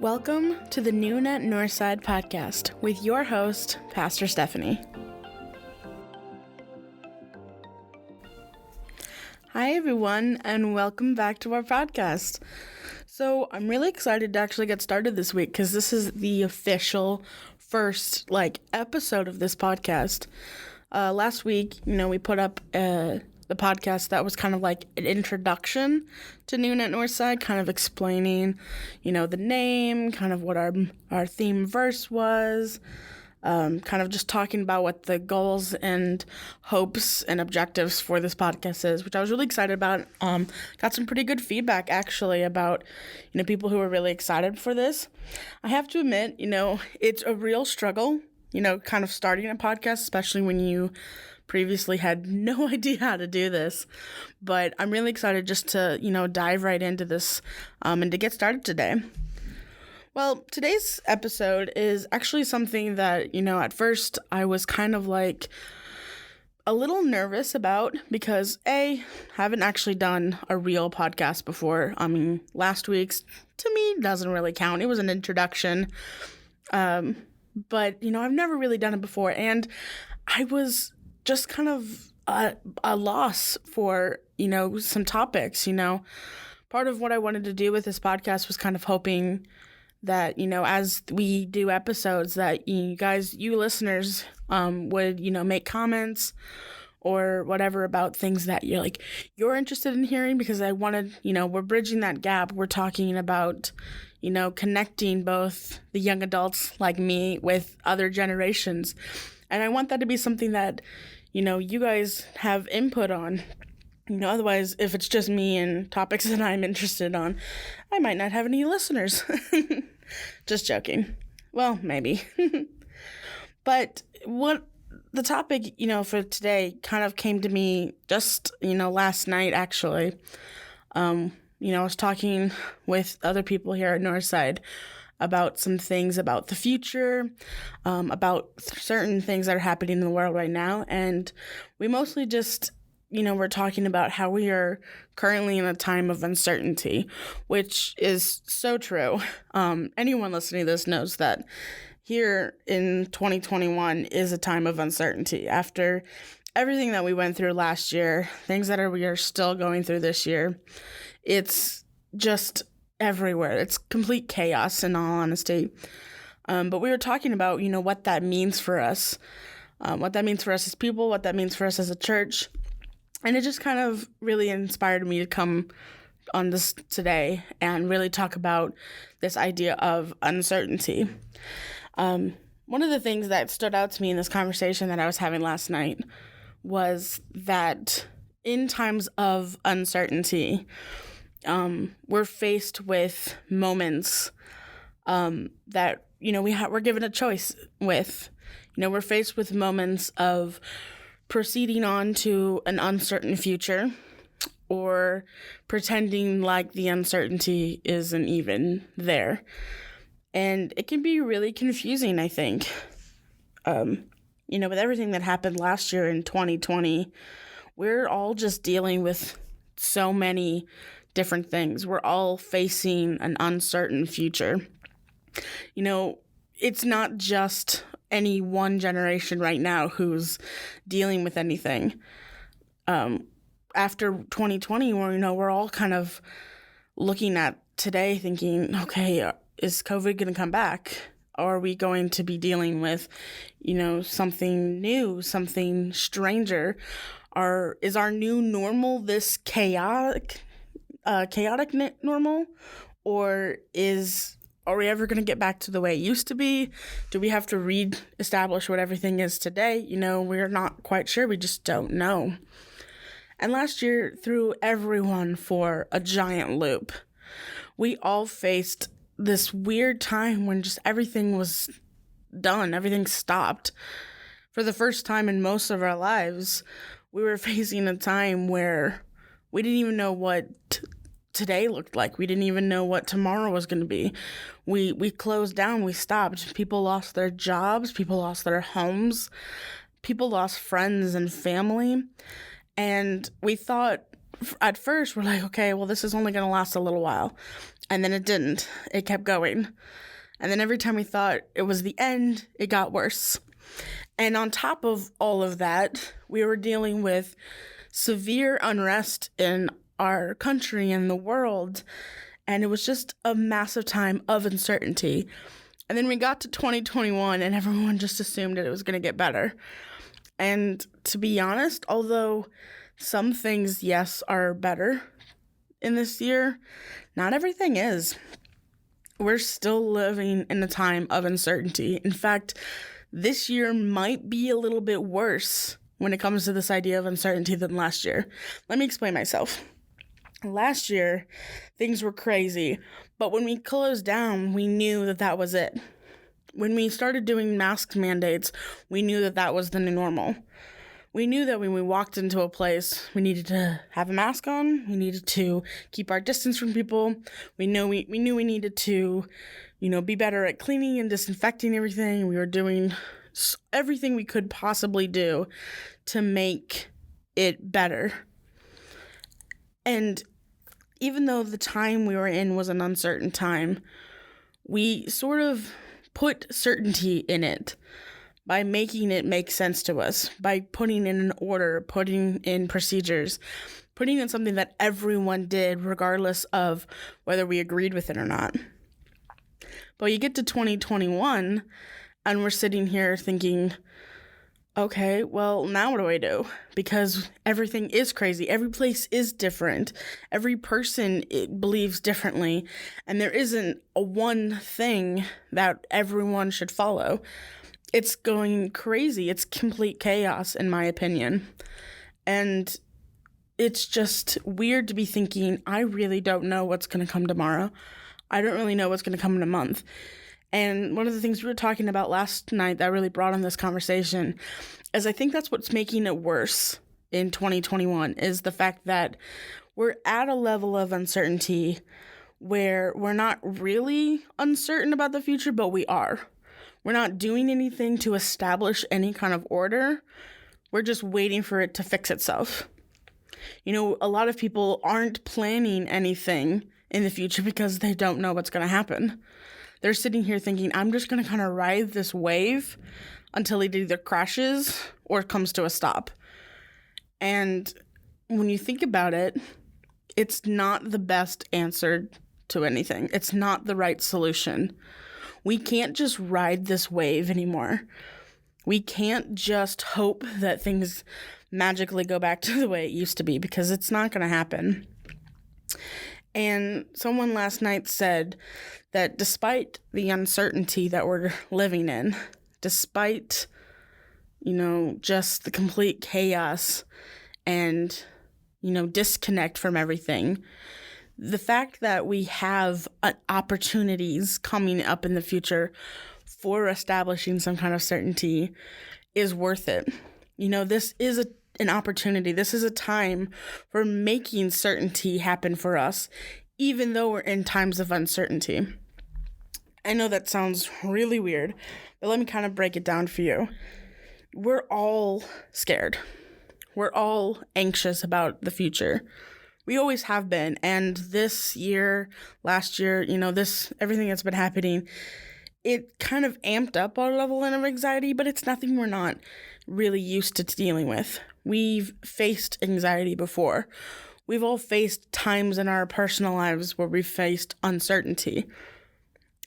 Welcome to the Noon at Northside podcast with your host, Pastor Stephanie. Hi, everyone, and welcome back to our podcast. So I'm really excited to actually get started this week because this is the official first episode of this podcast. Last week, we put up the podcast that was kind of like an introduction to Noon at Northside, kind of explaining, the name, kind of what our theme verse was, kind of just talking about what the goals and hopes and objectives for this podcast is, which I was really excited about. Got some pretty good feedback actually about, people who were really excited for this. I have to admit, it's a real struggle, kind of starting a podcast, especially when you previously had no idea how to do this, but I'm really excited just to, dive right into this and to get started today. Well, today's episode is actually something that, at first I was kind of a little nervous about because haven't actually done a real podcast before. Last week's to me doesn't really count. It was an introduction, but I've never really done it before, and I was just kind of a loss for, some topics, Part of what I wanted to do with this podcast was kind of hoping that, as we do episodes that you listeners, would, make comments or whatever about things that you're interested in hearing, because I wanted, we're bridging that gap. We're talking about, connecting both the young adults like me with other generations. And I want that to be something that, you guys have input on. Otherwise, if it's just me and topics that I'm interested on, I might not have any listeners. Just joking. Well, maybe. But what the topic, for today kind of came to me just, last night, actually. I was talking with other people here at Northside about some things about the future, about certain things that are happening in the world right now. And we mostly just, we're talking about how we are currently in a time of uncertainty, which is so true. Anyone listening to this knows that here in 2021 is a time of uncertainty. After everything that we went through last year, things that we are still going through this year, it's just everywhere. It's complete chaos, in all honesty. But we were talking about, what that means for us, what that means for us as people, what that means for us as a church. And it just kind of really inspired me to come on this today and really talk about this idea of uncertainty. One of the things that stood out to me in this conversation that I was having last night was that in times of uncertainty, we're faced with moments that, we're given a choice with. We're faced with moments of proceeding on to an uncertain future or pretending like the uncertainty isn't even there. And it can be really confusing, I think. With everything that happened last year in 2020, we're all just dealing with so many different things. We're all facing an uncertain future. It's not just any one generation right now who's dealing with anything. After 2020, we're all kind of looking at today thinking, okay, is COVID going to come back? Or are we going to be dealing with, something new, something stranger? Is our new normal this chaotic normal, or are we ever going to get back to the way it used to be? Do we have to reestablish what everything is today? We're not quite sure. We just don't know. And last year threw everyone for a giant loop. We all faced this weird time when just everything was done. Everything stopped. For the first time in most of our lives, we were facing a time where we didn't even know what today looked like. We didn't even know what tomorrow was going to be. We closed down. We stopped. People lost their jobs. People lost their homes. People lost friends and family. And we thought at first we're like, okay, well, this is only going to last a little while. And then it didn't. It kept going. And then every time we thought it was the end, it got worse. And on top of all of that, we were dealing with severe unrest in our country and the world. And it was just a massive time of uncertainty. And then we got to 2021 and everyone just assumed that it was going to get better. And to be honest, although some things, yes, are better in this year, not everything is. We're still living in a time of uncertainty. In fact, this year might be a little bit worse when it comes to this idea of uncertainty than last year. Let me explain myself. Last year, things were crazy, but when we closed down, we knew that that was it. When we started doing mask mandates, we knew that that was the new normal. We knew that when we walked into a place, we needed to have a mask on. We needed to keep our distance from people. We knew we needed to, be better at cleaning and disinfecting everything. We were doing everything we could possibly do to make it better. And even though the time we were in was an uncertain time, we sort of put certainty in it by making it make sense to us, by putting in an order, putting in procedures, putting in something that everyone did regardless of whether we agreed with it or not. But you get to 2021 and we're sitting here thinking, okay, well, now what do I do? Because everything is crazy. Every place is different. Every person believes differently. And there isn't a one thing that everyone should follow. It's going crazy. It's complete chaos, in my opinion. And it's just weird to be thinking, I really don't know what's going to come tomorrow. I don't really know what's going to come in a month. And one of the things we were talking about last night that really brought on this conversation is I think that's what's making it worse in 2021 is the fact that we're at a level of uncertainty where we're not really uncertain about the future, but we are. We're not doing anything to establish any kind of order. We're just waiting for it to fix itself. A lot of people aren't planning anything in the future because they don't know what's going to happen. They're sitting here thinking, I'm just going to kind of ride this wave until it either crashes or comes to a stop. And when you think about it, it's not the best answer to anything. It's not the right solution. We can't just ride this wave anymore. We can't just hope that things magically go back to the way it used to be because it's not going to happen. And someone last night said that despite the uncertainty that we're living in, despite, just the complete chaos and, disconnect from everything, the fact that we have opportunities coming up in the future for establishing some kind of certainty is worth it. This is an opportunity. This is a time for making certainty happen for us, even though we're in times of uncertainty. I know that sounds really weird, but let me kind of break it down for you. We're all scared. We're all anxious about the future. We always have been. And this year, last year, everything that's been happening, it kind of amped up our level of anxiety, but it's nothing we're not really used to dealing with. We've faced anxiety before. We've all faced times in our personal lives where we've faced uncertainty.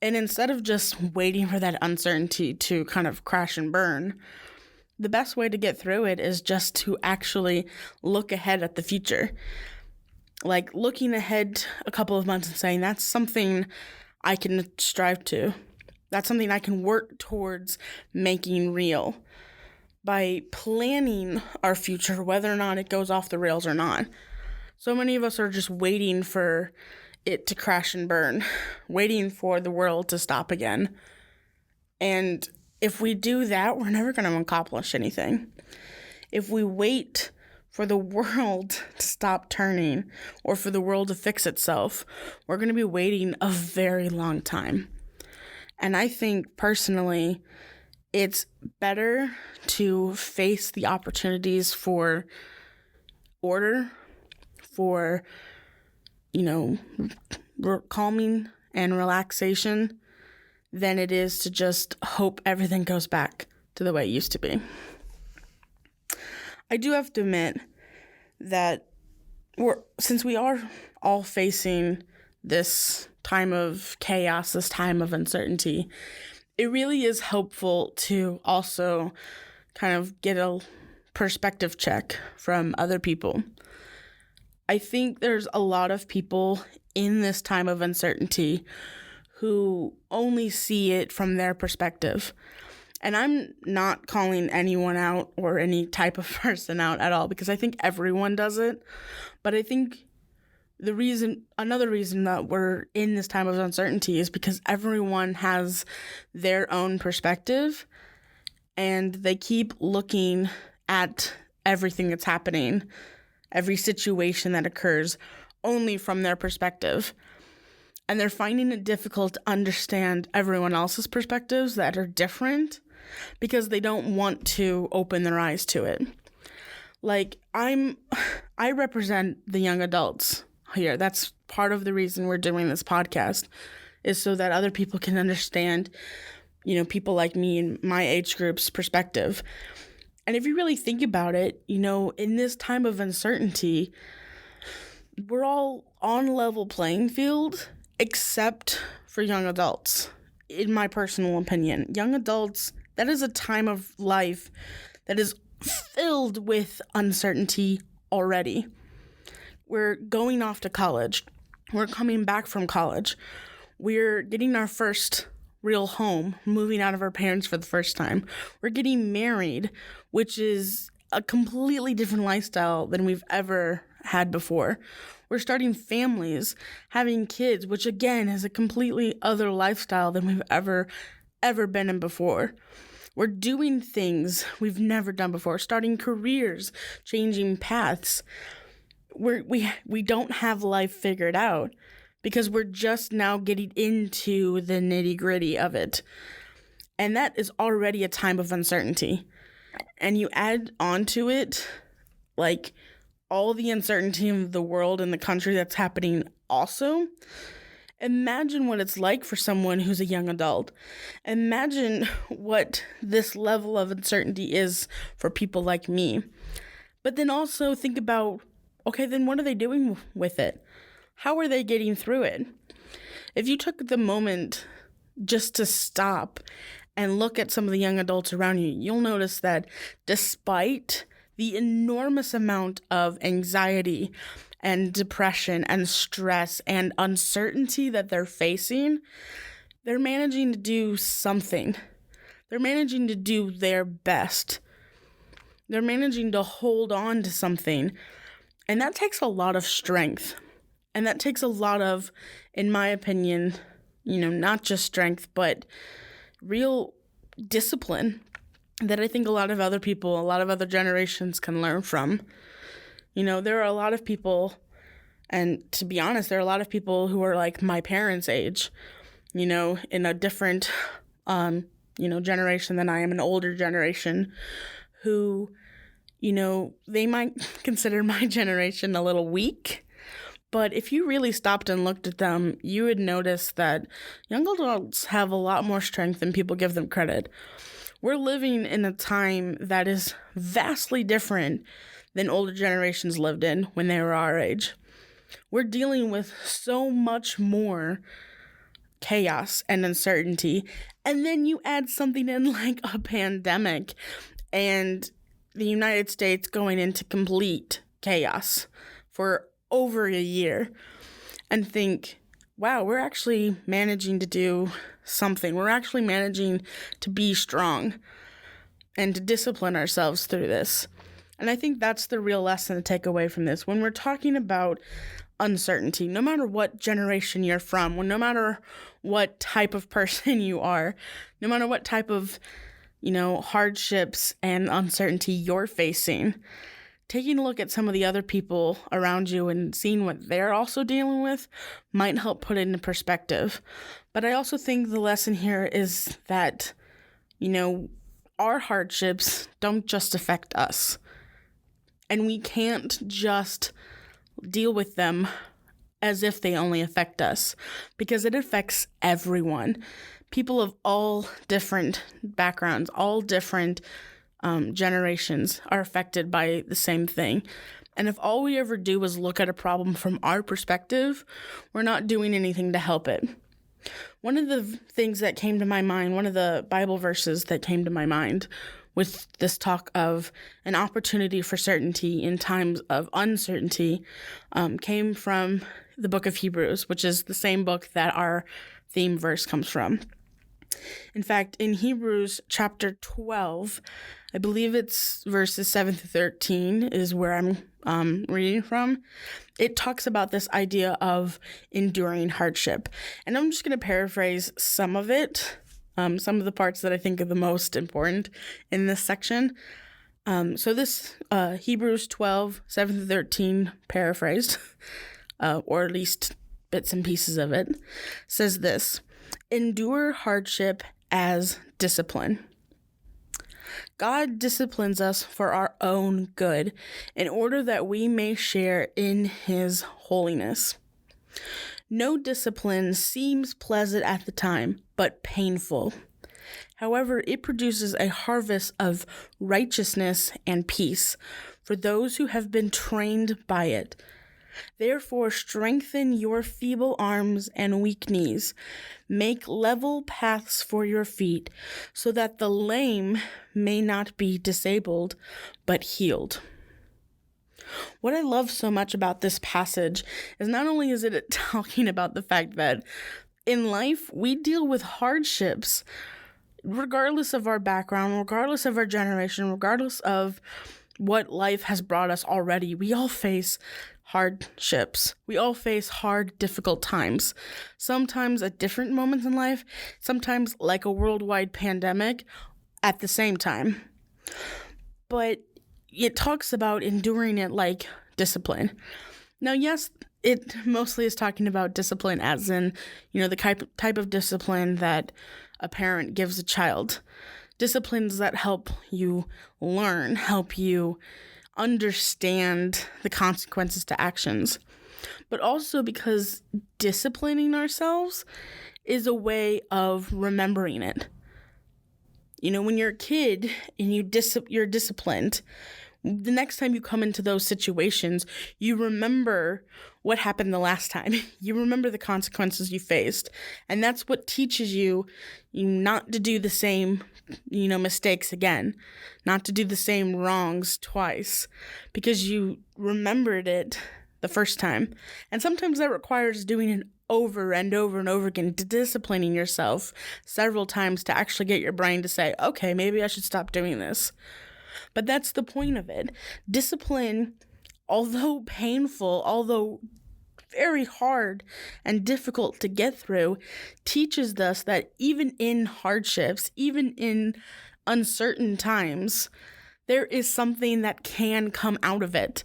And instead of just waiting for that uncertainty to kind of crash and burn, the best way to get through it is just to actually look ahead at the future. Like looking ahead a couple of months and saying, that's something I can strive to. That's something I can work towards making real by planning our future, whether or not it goes off the rails or not. So many of us are just waiting for it to crash and burn, waiting for the world to stop again. And if we do that, we're never going to accomplish anything. If we wait for the world to stop turning or for the world to fix itself, we're going to be waiting a very long time. And I think personally, it's better to face the opportunities for order, for, calming and relaxation than it is to just hope everything goes back to the way it used to be. I do have to admit that since we are all facing this time of chaos, this time of uncertainty, it really is helpful to also kind of get a perspective check from other people. I think there's a lot of people in this time of uncertainty who only see it from their perspective. And I'm not calling anyone out or any type of person out at all, because I think everyone does it. But I think another reason that we're in this time of uncertainty is because everyone has their own perspective and they keep looking at everything that's happening, every situation that occurs, only from their perspective. And they're finding it difficult to understand everyone else's perspectives that are different because they don't want to open their eyes to it. Like, I represent the young adults here. That's part of the reason we're doing this podcast, is so that other people can understand, people like me and my age group's perspective. And if you really think about it, in this time of uncertainty, we're all on a level playing field, except for young adults, in my personal opinion. Young adults, that is a time of life that is filled with uncertainty already. We're going off to college. We're coming back from college. We're getting our first real home, moving out of our parents for the first time. We're getting married, which is a completely different lifestyle than we've ever had before. We're starting families, having kids, which again is a completely other lifestyle than we've ever been in before. We're doing things we've never done before, starting careers, changing paths. We don't have life figured out because we're just now getting into the nitty-gritty of it. And that is already a time of uncertainty. And you add onto it, like, all the uncertainty of the world and the country that's happening also. Imagine what it's like for someone who's a young adult. Imagine what this level of uncertainty is for people like me. But then also think about, okay, then what are they doing with it? How are they getting through it? If you took the moment just to stop and look at some of the young adults around you, you'll notice that despite the enormous amount of anxiety and depression and stress and uncertainty that they're facing, they're managing to do something. They're managing to do their best. They're managing to hold on to something. And that takes a lot of strength. And that takes a lot of, in my opinion, not just strength, but real discipline that I think a lot of other people, a lot of other generations can learn from. There are a lot of people, and to be honest, there are a lot of people who are like my parents' age, in a different, generation than I am, an older generation, who, they might consider my generation a little weak. But if you really stopped and looked at them, you would notice that young adults have a lot more strength than people give them credit. We're living in a time that is vastly different than older generations lived in when they were our age. We're dealing with so much more chaos and uncertainty. And then you add something in like a pandemic and the United States going into complete chaos for over a year, and think, wow, we're actually managing to do something. We're actually managing to be strong and to discipline ourselves through this. And I think that's the real lesson to take away from this. When we're talking about uncertainty, no matter what generation you're from, no matter what type of person you are, no matter what type of, hardships and uncertainty you're facing, taking a look at some of the other people around you and seeing what they're also dealing with might help put it into perspective. But I also think the lesson here is that, our hardships don't just affect us. And we can't just deal with them as if they only affect us, because it affects everyone. People of all different backgrounds, all different generations are affected by the same thing. And if all we ever do is look at a problem from our perspective, we're not doing anything to help it. One of the things that came to my mind, one of the Bible verses that came to my mind with this talk of an opportunity for certainty in times of uncertainty came from the book of Hebrews, which is the same book that our theme verse comes from. In fact, in Hebrews chapter 12, I believe it's verses 7 to 13 is where I'm reading from. It talks about this idea of enduring hardship. And I'm just going to paraphrase some of it, some of the parts that I think are the most important in this section. So this Hebrews 12, 7 to 13 paraphrased, or at least bits and pieces of it, says this: endure hardship as discipline. God disciplines us for our own good in order that we may share in his holiness. No discipline seems pleasant at the time, but painful. However, it produces a harvest of righteousness and peace for those who have been trained by it. Therefore, strengthen your feeble arms and weak knees. Make level paths for your feet, so that the lame may not be disabled, but healed. What I love so much about this passage is not only is it talking about the fact that in life we deal with hardships, regardless of our background, regardless of our generation, regardless of what life has brought us already, we all face hardships. We all face hard, difficult times. Sometimes at different moments in life, sometimes like a worldwide pandemic at the same time. But it talks about enduring it like discipline. Now, yes, it mostly is talking about discipline as in, the type of discipline that a parent gives a child. Disciplines that help you learn, help you understand the consequences to actions, but also because disciplining ourselves is a way of remembering it. When you're a kid and you're disciplined, the next time you come into those situations, you remember what happened the last time. You remember the consequences you faced. And that's what teaches you not to do the same, mistakes again, not to do the same wrongs twice, because you remembered it the first time. And sometimes that requires doing it over and over and over again, disciplining yourself several times to actually get your brain to say, okay, maybe I should stop doing this. But that's the point of it. Discipline, although painful, although very hard and difficult to get through, teaches us that even in hardships, even in uncertain times, there is something that can come out of it.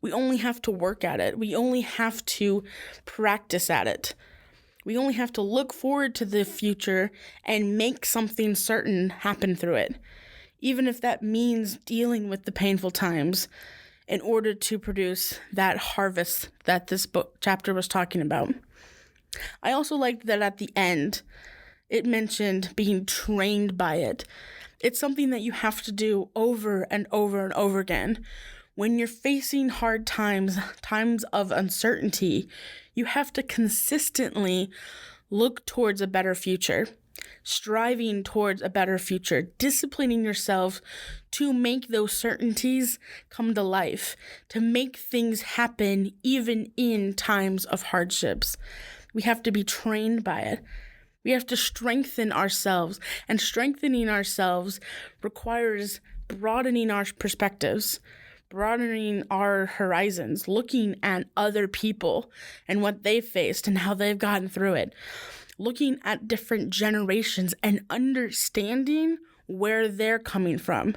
We only have to work at it. We only have to practice at it. We only have to look forward to the future and make something certain happen through it, even if that means dealing with the painful times in order to produce that harvest that this chapter was talking about. I also liked that at the end, it mentioned being trained by it. It's something that you have to do over and over and over again. When you're facing hard times of uncertainty, you have to consistently look towards a better future, striving towards a better future, disciplining yourself to make those certainties come to life, to make things happen even in times of hardships. We have to be trained by it. We have to strengthen ourselves, and strengthening ourselves requires broadening our perspectives, broadening our horizons, looking at other people and what they've faced and how they've gotten through it, looking at different generations and understanding where they're coming from.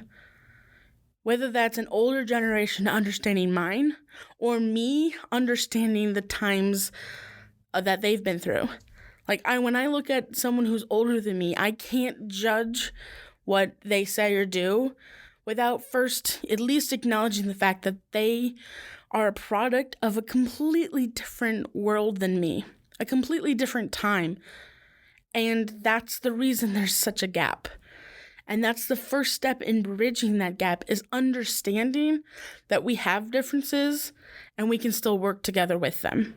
Whether that's an older generation understanding mine or me understanding the times that they've been through. When I look at someone who's older than me, I can't judge what they say or do without first at least acknowledging the fact that they are a product of a completely different world than me, a completely different time. And that's the reason there's such a gap. And that's the first step in bridging that gap, is understanding that we have differences and we can still work together with them.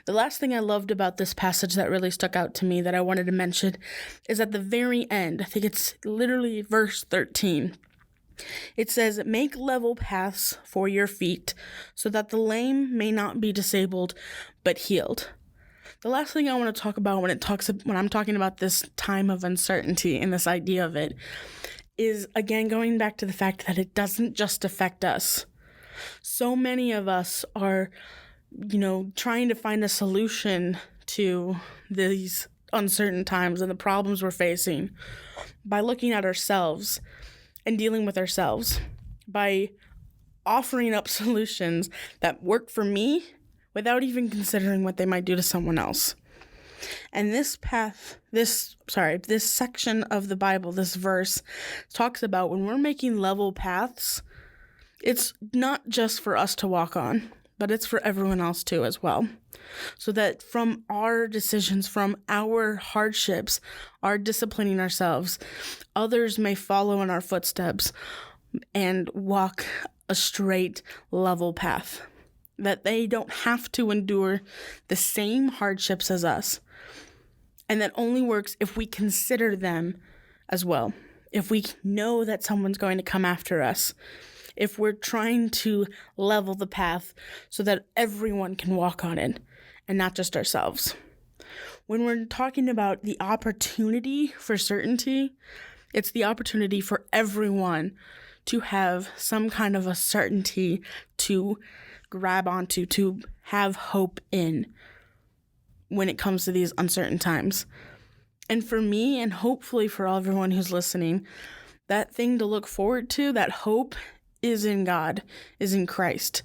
The last thing I loved about this passage that really stuck out to me that I wanted to mention is at the very end. I think it's literally verse 13. It says, "Make level paths for your feet so that the lame may not be disabled but healed." The last thing I want to talk about when I'm talking about this time of uncertainty and this idea of it is, again, going back to the fact that it doesn't just affect us. So many of us are, trying to find a solution to these uncertain times and the problems we're facing by looking at ourselves and dealing with ourselves, by offering up solutions that work for me without even considering what they might do to someone else. And this section of the Bible, this verse, talks about when we're making level paths, it's not just for us to walk on, but it's for everyone else too as well. So that from our decisions, from our hardships, our disciplining ourselves, others may follow in our footsteps and walk a straight, level path. That they don't have to endure the same hardships as us. And that only works if we consider them as well. If we know that someone's going to come after us. If we're trying to level the path so that everyone can walk on it and not just ourselves. When we're talking about the opportunity for certainty, it's the opportunity for everyone to have some kind of a certainty to grab onto, to have hope in when it comes to these uncertain times. And for me, and hopefully for everyone who's listening, that thing to look forward to, that hope, is in God, is in Christ.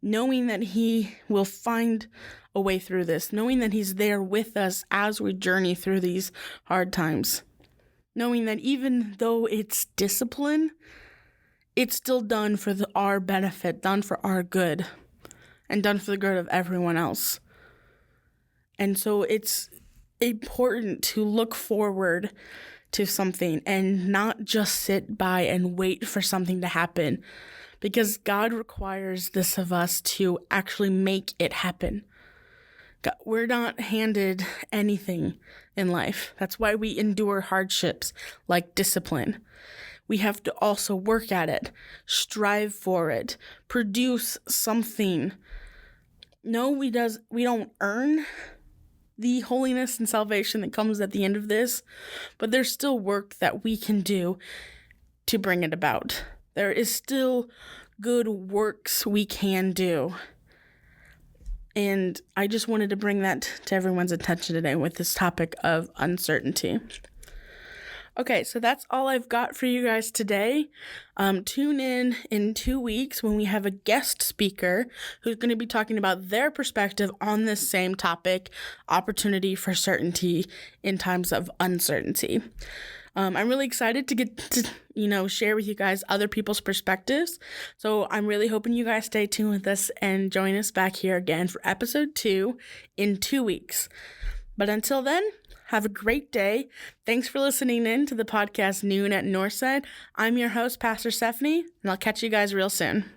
Knowing that He will find a way through this, knowing that He's there with us as we journey through these hard times. Knowing that even though it's discipline, it's still done for our benefit, done for our good, and done for the good of everyone else. And so it's important to look forward to something and not just sit by and wait for something to happen, because God requires this of us to actually make it happen. We're not handed anything in life. That's why we endure hardships like discipline. We have to also work at it, strive for it, produce something. No, we don't earn the holiness and salvation that comes at the end of this, but there's still work that we can do to bring it about. There is still good works we can do. And I just wanted to bring that to everyone's attention today with this topic of uncertainty. Okay, so that's all I've got for you guys today. Tune in 2 weeks when we have a guest speaker who's going to be talking about their perspective on this same topic, opportunity for certainty in times of uncertainty. I'm really excited to get to, share with you guys other people's perspectives. So I'm really hoping you guys stay tuned with us and join us back here again for episode 2 in 2 weeks. But until then, have a great day. Thanks for listening in to the podcast Noon at Northside. I'm your host, Pastor Stephanie, and I'll catch you guys real soon.